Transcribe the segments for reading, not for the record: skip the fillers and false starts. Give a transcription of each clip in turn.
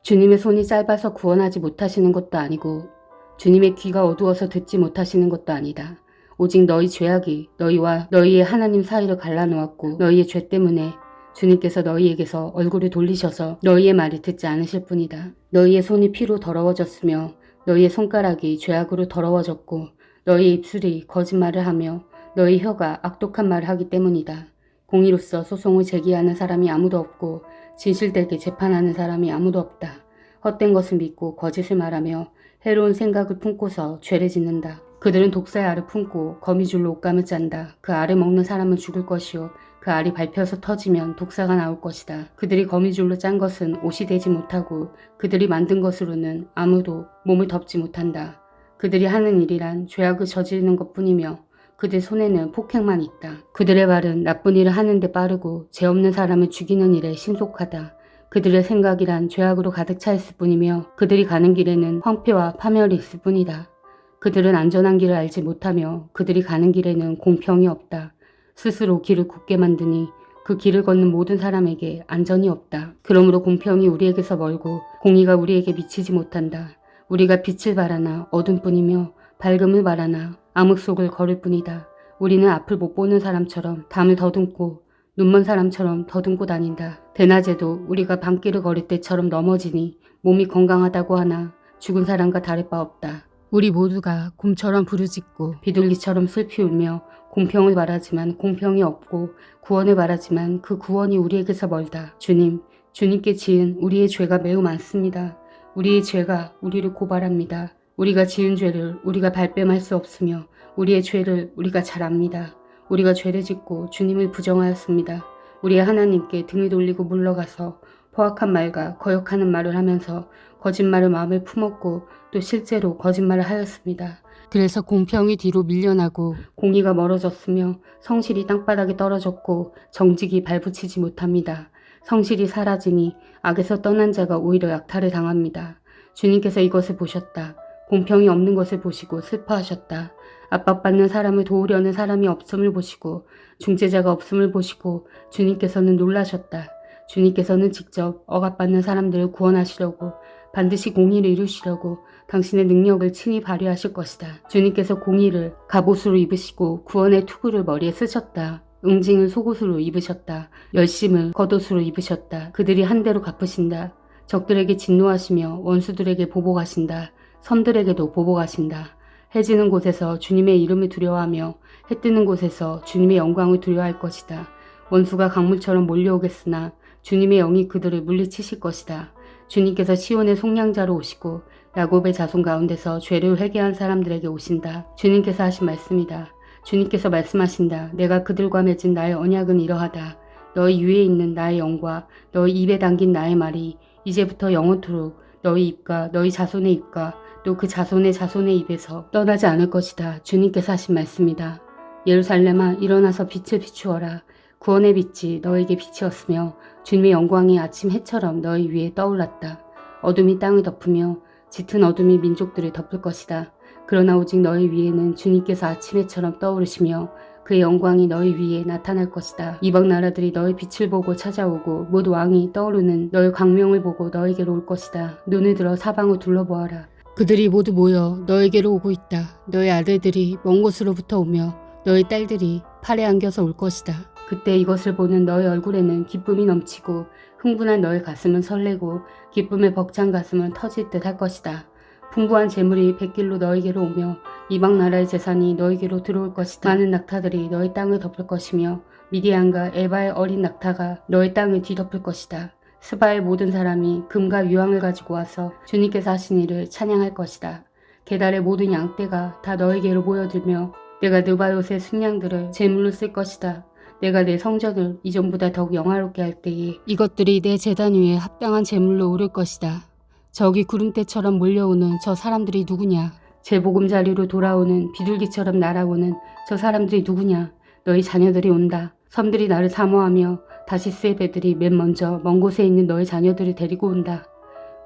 주님의 손이 짧아서 구원하지 못하시는 것도 아니고 주님의 귀가 어두워서 듣지 못하시는 것도 아니다. 오직 너희 죄악이 너희와 너희의 하나님 사이를 갈라놓았고 너희의 죄 때문에 주님께서 너희에게서 얼굴을 돌리셔서 너희의 말을 듣지 않으실 뿐이다. 너희의 손이 피로 더러워졌으며 너희의 손가락이 죄악으로 더러워졌고 너희의 입술이 거짓말을 하며 너희 혀가 악독한 말을 하기 때문이다. 공의로서 소송을 제기하는 사람이 아무도 없고 진실되게 재판하는 사람이 아무도 없다. 헛된 것을 믿고 거짓을 말하며 해로운 생각을 품고서 죄를 짓는다. 그들은 독사의 알을 품고 거미줄로 옷감을 짠다. 그 알을 먹는 사람은 죽을 것이요 그 알이 밟혀서 터지면 독사가 나올 것이다. 그들이 거미줄로 짠 것은 옷이 되지 못하고 그들이 만든 것으로는 아무도 몸을 덮지 못한다. 그들이 하는 일이란 죄악을 저지르는 것뿐이며 그들 손에는 폭행만 있다. 그들의 발은 나쁜 일을 하는 데 빠르고 죄 없는 사람을 죽이는 일에 신속하다. 그들의 생각이란 죄악으로 가득 차 있을 뿐이며 그들이 가는 길에는 황폐와 파멸이 있을 뿐이다. 그들은 안전한 길을 알지 못하며 그들이 가는 길에는 공평이 없다. 스스로 길을 굳게 만드니 그 길을 걷는 모든 사람에게 안전이 없다. 그러므로 공평이 우리에게서 멀고 공의가 우리에게 미치지 못한다. 우리가 빛을 바라나 어둠뿐이며 밝음을 바라나 암흑 속을 걸을 뿐이다. 우리는 앞을 못 보는 사람처럼 담을 더듬고 눈먼 사람처럼 더듬고 다닌다. 대낮에도 우리가 밤길을 걸을 때처럼 넘어지니 몸이 건강하다고 하나 죽은 사람과 다를 바 없다. 우리 모두가 곰처럼 부르짖고 비둘기처럼 슬피 울며 공평을 바라지만 공평이 없고 구원을 바라지만 그 구원이 우리에게서 멀다. 주님께 지은 우리의 죄가 매우 많습니다. 우리의 죄가 우리를 고발합니다. 우리가 지은 죄를 우리가 발뺌할 수 없으며 우리의 죄를 우리가 잘 압니다. 우리가 죄를 짓고 주님을 부정하였습니다. 우리의 하나님께 등을 돌리고 물러가서 포악한 말과 거역하는 말을 하면서 거짓말을 마음에 품었고 또 실제로 거짓말을 하였습니다. 그래서 공평이 뒤로 밀려나고 공의가 멀어졌으며 성실이 땅바닥에 떨어졌고 정직이 발붙이지 못합니다. 성실이 사라지니 악에서 떠난 자가 오히려 약탈을 당합니다. 주님께서 이것을 보셨다. 공평이 없는 것을 보시고 슬퍼하셨다. 압박받는 사람을 도우려는 사람이 없음을 보시고 중재자가 없음을 보시고 주님께서는 놀라셨다. 주님께서는 직접 억압받는 사람들을 구원하시려고 반드시 공의를 이루시려고 당신의 능력을 친히 발휘하실 것이다. 주님께서 공의를 갑옷으로 입으시고 구원의 투구를 머리에 쓰셨다. 응징을 속옷으로 입으셨다. 열심을 겉옷으로 입으셨다. 그들이 한 대로 갚으신다. 적들에게 진노하시며 원수들에게 보복하신다. 섬들에게도 보복하신다. 해 지는 곳에서 주님의 이름을 두려워하며 해 뜨는 곳에서 주님의 영광을 두려워할 것이다. 원수가 강물처럼 몰려오겠으나 주님의 영이 그들을 물리치실 것이다. 주님께서 시온의 속량자로 오시고 야곱의 자손 가운데서 죄를 회개한 사람들에게 오신다. 주님께서 하신 말씀이다. 주님께서 말씀하신다. 내가 그들과 맺은 나의 언약은 이러하다. 너희 위에 있는 나의 영과 너희 입에 담긴 나의 말이 이제부터 영원토록 너희 입과 너희 자손의 입과 또 그 자손의 자손의 입에서 떠나지 않을 것이다. 주님께서 하신 말씀이다. 예루살렘아 일어나서 빛을 비추어라. 구원의 빛이 너에게 빛이었으며 주님의 영광이 아침 해처럼 너희 위에 떠올랐다. 어둠이 땅을 덮으며 짙은 어둠이 민족들을 덮을 것이다. 그러나 오직 너희 위에는 주님께서 아침 해처럼 떠오르시며 그의 영광이 너희 위에 나타날 것이다. 이방 나라들이 너희 빛을 보고 찾아오고 못 왕이 떠오르는 너희 광명을 보고 너에게로 올 것이다. 눈을 들어 사방을 둘러보아라. 그들이 모두 모여 너에게로 오고 있다. 너희 아들들이 먼 곳으로부터 오며 너희 딸들이 팔에 안겨서 올 것이다. 그때 이것을 보는 너희 얼굴에는 기쁨이 넘치고 흥분한 너희 가슴은 설레고 기쁨의 벅찬 가슴은 터질 듯 할 것이다. 풍부한 재물이 백길로 너에게로 오며 이방 나라의 재산이 너에게로 들어올 것이다. 많은 낙타들이 너희 땅을 덮을 것이며 미디안과 에바의 어린 낙타가 너희 땅을 뒤덮을 것이다. 스바의 모든 사람이 금과 유황을 가지고 와서 주님께서 하신 일을 찬양할 것이다. 게달의 모든 양떼가 다 너에게로 모여들며 내가 느바롯의 순양들을 제물로 쓸 것이다. 내가 내 성전을 이전보다 더욱 영화롭게 할 때에 이것들이 내 제단 위에 합당한 제물로 오를 것이다. 저기 구름대처럼 몰려오는 저 사람들이 누구냐? 제 보금자리로 돌아오는 비둘기처럼 날아오는 저 사람들이 누구냐? 너희 자녀들이 온다. 섬들이 나를 사모하며 다시스의 배들이 맨 먼저 먼 곳에 있는 너희 자녀들을 데리고 온다.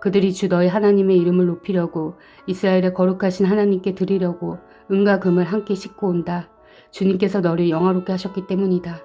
그들이 주 너희 하나님의 이름을 높이려고 이스라엘의 거룩하신 하나님께 드리려고 은과 금을 함께 싣고 온다. 주님께서 너를 영화롭게 하셨기 때문이다.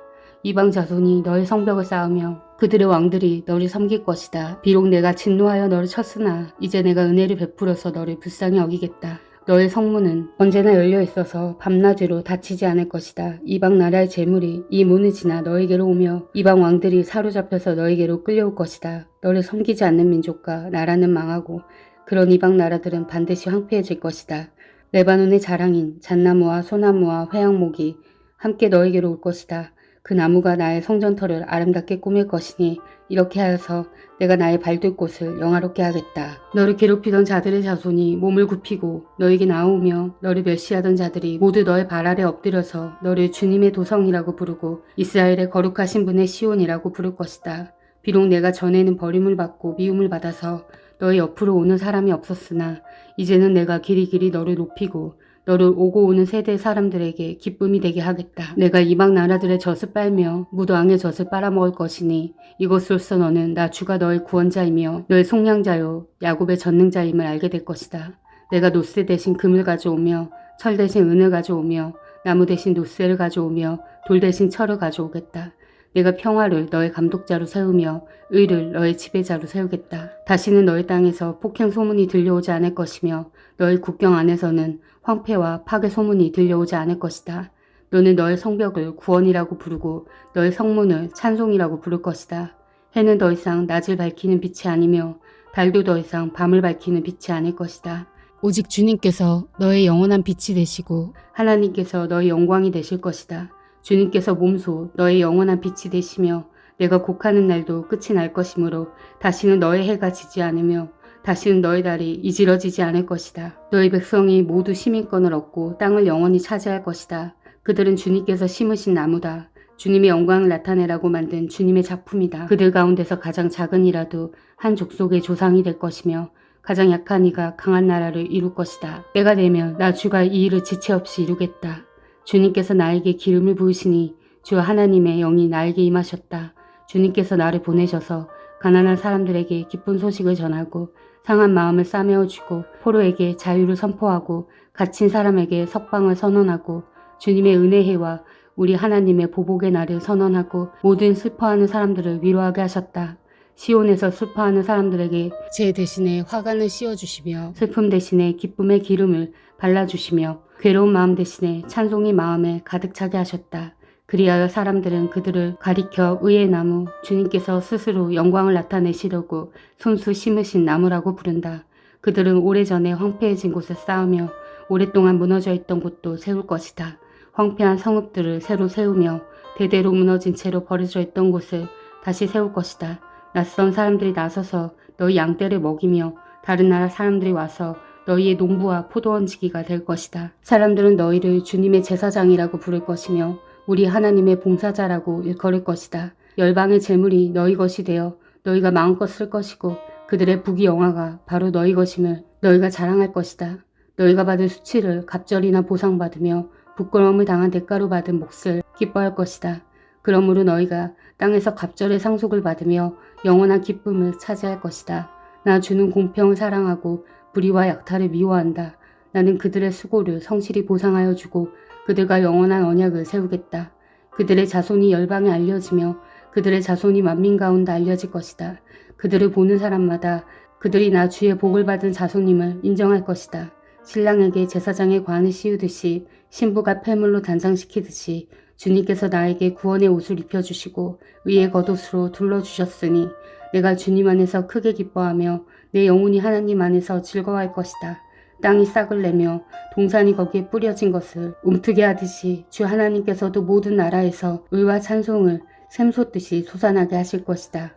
이방 자손이 너의 성벽을 쌓으며 그들의 왕들이 너를 섬길 것이다. 비록 내가 진노하여 너를 쳤으나 이제 내가 은혜를 베풀어서 너를 불쌍히 여기겠다. 너의 성문은 언제나 열려 있어서 밤낮으로 닫히지 않을 것이다. 이방 나라의 재물이 이 문을 지나 너에게로 오며 이방 왕들이 사로잡혀서 너에게로 끌려올 것이다. 너를 섬기지 않는 민족과 나라는 망하고 그런 이방 나라들은 반드시 황폐해질 것이다. 레바논의 자랑인 잣나무와 소나무와 회양목이 함께 너에게로 올 것이다. 그 나무가 나의 성전터를 아름답게 꾸밀 것이니 이렇게 하여서 내가 나의 발둘 곳을 영화롭게 하겠다. 너를 괴롭히던 자들의 자손이 몸을 굽히고 너에게 나오며 너를 멸시하던 자들이 모두 너의 발 아래 엎드려서 너를 주님의 도성이라고 부르고 이스라엘의 거룩하신 분의 시온이라고 부를 것이다. 비록 내가 전에는 버림을 받고 미움을 받아서 너의 옆으로 오는 사람이 없었으나 이제는 내가 길이길이 너를 높이고 너를 오고 오는 세대 사람들에게 기쁨이 되게 하겠다. 내가 이방 나라들의 젖을 빨며 무도왕의 젖을 빨아먹을 것이니 이것으로써 너는 나 주가 너의 구원자이며 너의 속량자요 야곱의 전능자임을 알게 될 것이다. 내가 노스 대신 금을 가져오며 철 대신 은을 가져오며 나무 대신 노스를 가져오며 돌 대신 철을 가져오겠다. 내가 평화를 너의 감독자로 세우며 의를 너의 지배자로 세우겠다. 다시는 너의 땅에서 폭행 소문이 들려오지 않을 것이며 너의 국경 안에서는 황폐와 파괴 소문이 들려오지 않을 것이다. 너는 너의 성벽을 구원이라고 부르고 너의 성문을 찬송이라고 부를 것이다. 해는 더 이상 낮을 밝히는 빛이 아니며 달도 더 이상 밤을 밝히는 빛이 아닐 것이다. 오직 주님께서 너의 영원한 빛이 되시고 하나님께서 너의 영광이 되실 것이다. 주님께서 몸소 너의 영원한 빛이 되시며 내가 곡하는 날도 끝이 날 것이므로 다시는 너의 해가 지지 않으며 다시는 너의 달이 이지러지지 않을 것이다. 너의 백성이 모두 시민권을 얻고 땅을 영원히 차지할 것이다. 그들은 주님께서 심으신 나무다. 주님의 영광을 나타내라고 만든 주님의 작품이다. 그들 가운데서 가장 작은 이라도 한 족속의 조상이 될 것이며 가장 약한 이가 강한 나라를 이룰 것이다. 때가 되면 나 주가 이 일을 지체 없이 이루겠다. 주님께서 나에게 기름을 부으시니 주 하나님의 영이 나에게 임하셨다. 주님께서 나를 보내셔서 가난한 사람들에게 기쁜 소식을 전하고 상한 마음을 싸매어주고 포로에게 자유를 선포하고 갇힌 사람에게 석방을 선언하고 주님의 은혜해와 우리 하나님의 보복의 날을 선언하고 모든 슬퍼하는 사람들을 위로하게 하셨다. 시온에서 슬퍼하는 사람들에게 제 대신에 화관을 씌워주시며 슬픔 대신에 기쁨의 기름을 발라주시며 괴로운 마음 대신에 찬송이 마음에 가득 차게 하셨다. 그리하여 사람들은 그들을 가리켜 의의 나무, 주님께서 스스로 영광을 나타내시려고 손수 심으신 나무라고 부른다. 그들은 오래전에 황폐해진 곳을 쌓으며 오랫동안 무너져 있던 곳도 세울 것이다. 황폐한 성읍들을 새로 세우며 대대로 무너진 채로 버려져 있던 곳을 다시 세울 것이다. 낯선 사람들이 나서서 너희 양떼를 먹이며 다른 나라 사람들이 와서 너희의 농부와 포도원지기가 될 것이다. 사람들은 너희를 주님의 제사장이라고 부를 것이며 우리 하나님의 봉사자라고 일컬을 것이다. 열방의 재물이 너희 것이 되어 너희가 마음껏 쓸 것이고 그들의 부귀 영화가 바로 너희 것임을 너희가 자랑할 것이다. 너희가 받은 수치를 갑절이나 보상받으며 부끄러움을 당한 대가로 받은 몫을 기뻐할 것이다. 그러므로 너희가 땅에서 갑절의 상속을 받으며 영원한 기쁨을 차지할 것이다. 나 주는 공평을 사랑하고 불의와 약탈을 미워한다. 나는 그들의 수고를 성실히 보상하여 주고 그들과 영원한 언약을 세우겠다. 그들의 자손이 열방에 알려지며 그들의 자손이 만민 가운데 알려질 것이다. 그들을 보는 사람마다 그들이 나 주의 복을 받은 자손임을 인정할 것이다. 신랑에게 제사장의 관을 씌우듯이 신부가 폐물로 단장시키듯이 주님께서 나에게 구원의 옷을 입혀주시고 의의 겉옷으로 둘러주셨으니 내가 주님 안에서 크게 기뻐하며 내 영혼이 하나님 안에서 즐거워할 것이다. 땅이 싹을 내며 동산이 거기에 뿌려진 것을 움트게 하듯이 주 하나님께서도 모든 나라에서 의와 찬송을 샘솟듯이 솟아나게 하실 것이다.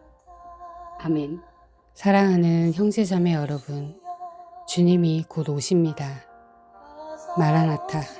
아멘. 사랑하는 형제자매 여러분, 주님이 곧 오십니다. 마라나타.